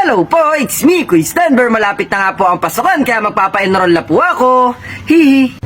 Hello po, it's me, Quiz Denver. Malapit na nga po ang pasukan, kaya magpapa-enroll na po ako. Hihi.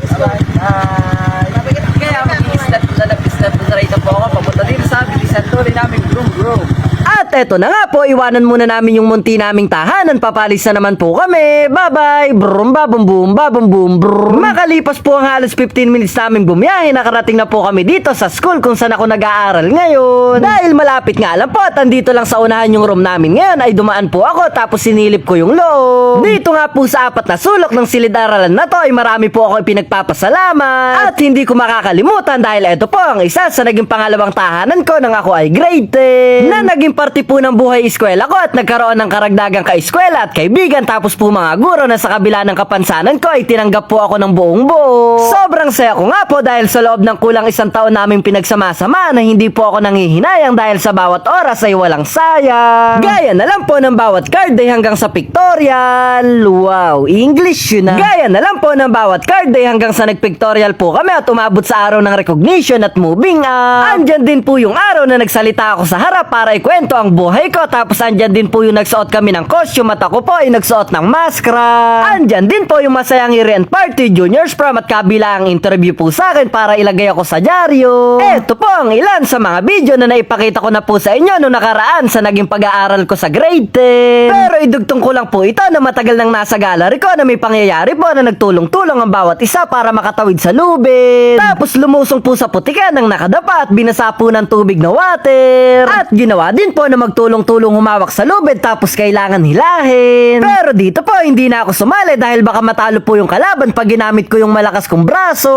Kaya mag-i-start po na rito po ako. Papunta dito sa bilisan to rin namin groom. At eto na nga po, iwanan muna namin yung munti naming tahanan. Papalis na naman po kami. Bye-bye. Brum, babum, boom, babum, boom, brum. Makalipas po ang halos 15 minutes namin bumiyahe, nakarating na po kami dito sa school kung saan ako nag-aaral ngayon. Dahil malapit nga lang po at andito lang sa unahan yung room namin ngayon, ay dumaan po ako tapos sinilip ko yung loob. Dito nga po sa apat na sulok ng silid-aralan na to ay marami po ako ipinagpapasalamat. At hindi ko makakalimutan dahil eto po ang isa sa naging pangalawang tahanan ko nang ako ay grade 10. Na naging parte po ng buhay eskwela ko at nagkaroon ng karagdagang ka-eskwela at kaibigan, tapos po mga guro na sa kabila ng kapansanan ko ay tinanggap po ako ng buong buo. Sobrang saya ko nga po dahil sa loob ng kulang isang taon naming pinagsama-sama na hindi po ako nanghihinayang dahil sa bawat oras ay walang sayang. Gaya na lang po ng bawat card day hanggang sa pictorial. Wow, English yun na. Gaya na lang po ng bawat card day hanggang sa nagpictorial po kami at umabot sa araw ng recognition at moving up. Andyan din po yung araw na nagsalita ako sa harap para ikwento ang buhay ko, tapos andyan din po yung nagsuot kami ng costume at ako po ay nagsuot ng maskara. Andyan din po yung masayang year-end party, juniors prom at kabilang interview po sa akin para ilagay ako sa dyaryo. Eto po ang ilan sa mga video na naipakita ko na po sa inyo noong nakaraan sa naging pag-aaral ko sa grade 10. Pero idugtong ko lang po ito na matagal nang nasa gallery ko na may pangyayari po na nagtulong-tulong ang bawat isa para makatawid sa lubid. Tapos lumusong po sa putikan ng nakadapa at binasa po ng tubig na water. At ginawa din po na magtulong-tulong humawak sa lubid tapos kailangan hilahin. Pero dito po hindi na ako sumali dahil baka matalo po yung kalaban pag ginamit ko yung malakas kong braso.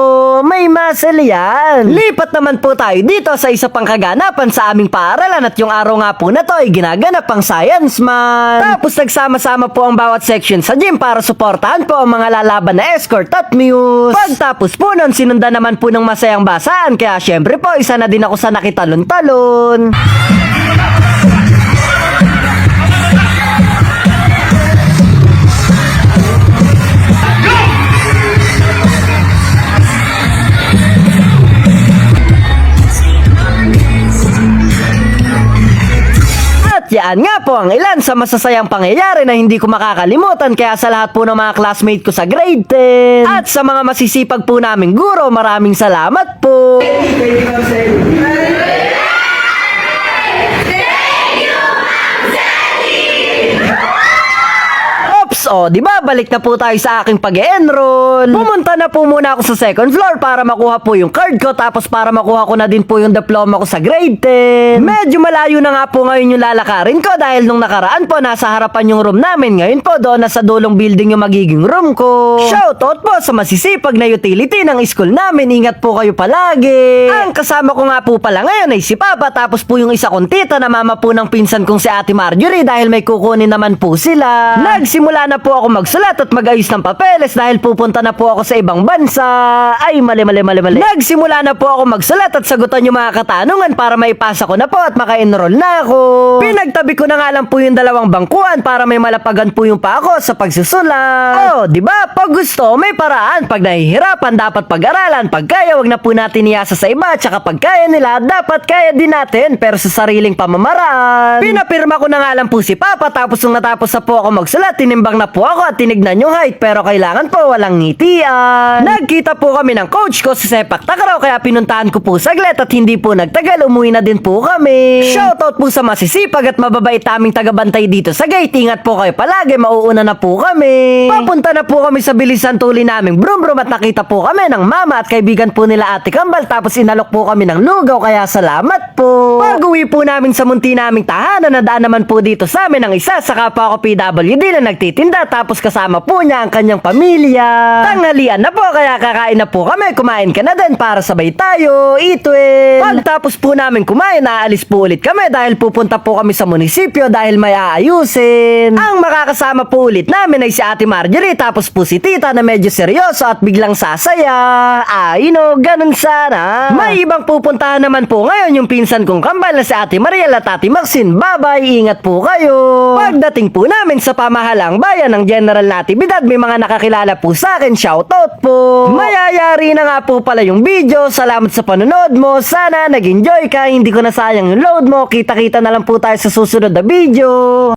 May muscle yan. Lipat naman po tayo dito sa isa pang kaganapan sa aming paaralan at yung araw nga po na to ay ginaganap ang Science Month. Tapos nagsama-sama po ang bawat section sa gym para suportahan po ang mga lalaban na escort at muse. Pagtapos po nun, sinundan naman po ng masayang basaan kaya syempre po isa na din ako sa nakitalon-talon. Yan nga po ang ilan sa masasayang pangyayari na hindi ko makakalimutan, kaya sa lahat po ng mga classmate ko sa grade 10 at sa mga masisipag po naming guro, maraming salamat po. O, di ba? Balik na po tayo sa aking pag-enroll. Pumunta na po muna ako sa second floor para makuha po yung card ko, tapos para makuha ko na din po yung diploma ko sa grade 10. Medyo malayo na nga po ngayon yung lalakarin ko dahil nung nakaraan po nasa harapan yung room namin. Ngayon po doon na sa dulong building yung magiging room ko. Shoutout po sa masisipag na utility ng school namin. Ingat po kayo palagi. Ang kasama ko nga po pala ngayon ay si Papa, tapos po yung isa kong tita na mama po ng pinsan kong si Ate Marjorie dahil may kukunin naman po sila. Nagsimula na po ako magsulat at mag-ayos ng papeles dahil pupunta na po ako sa ibang bansa. Ay, mali. Nagsimula na po ako magsulat at sagutan yung mga katanungan para maipasa ko na po at maka-enroll na ako. Pinagtabi ko na nga lang po yung dalawang bangkuan para may malapagan po yung pa ako sa pagsusulat. Oh, di ba? Pag gusto, may paraan. Pag nahihirapan, dapat pag-aralan. Pag kaya, wag na po natin iasa sa iba. Tsaka pag kaya nila, dapat kaya din natin, pero sa sariling pamamaraan. Pinapirma ko na nga lang po si Papa, tapos nung natapos na po ako magsulat, tinimbang na po ako at tinignan yung height, pero kailangan po walang ngitian. Nagkita po kami ng coach ko sa sepak takraw kaya pinuntahan ko po saglit at hindi po nagtagal, umuwi na din po kami. Shoutout po sa masisipag at mababait naming tagabantay dito sa gate. Ingat po kayo palagi, mauuna na po kami. Papunta na po kami sa bilisan tuli naming brum at nakita po kami ng mama at kaibigan po nila Ate Kambal, tapos inalok po kami ng lugaw kaya salamat po. Pag-uwi po namin sa munti naming tahanan, nadaan naman po dito sa amin ang isa sa kapwa ko PWD na nagtitinda, tapos kasama po niya ang kanyang pamilya. Tanghalian na po kaya kakain na po kami. Kumain ka na din para sabay tayo, eat-well. Pagtapos po namin kumain, aalis po ulit kami dahil pupunta po kami sa munisipyo dahil may aayusin. Ang makakasama po ulit namin ay si Ate Marjorie, tapos po si Tita na medyo seryoso at biglang sasaya. Ganun sana. May ibang pupuntahan naman po ngayon, yung pinsan kong kambal na si Ate Mariel at Ate Maxine. Bye-bye, ingat po kayo. Pagdating po namin sa pamahalang bayan ng General Natividad, may mga nakakilala po sa akin. Shoutout po. Mayayari na nga po pala yung video. Salamat sa panonood mo. Sana nag-enjoy ka. Hindi ko nasayang yung load mo. Kita-kita na lang po tayo sa susunod na video.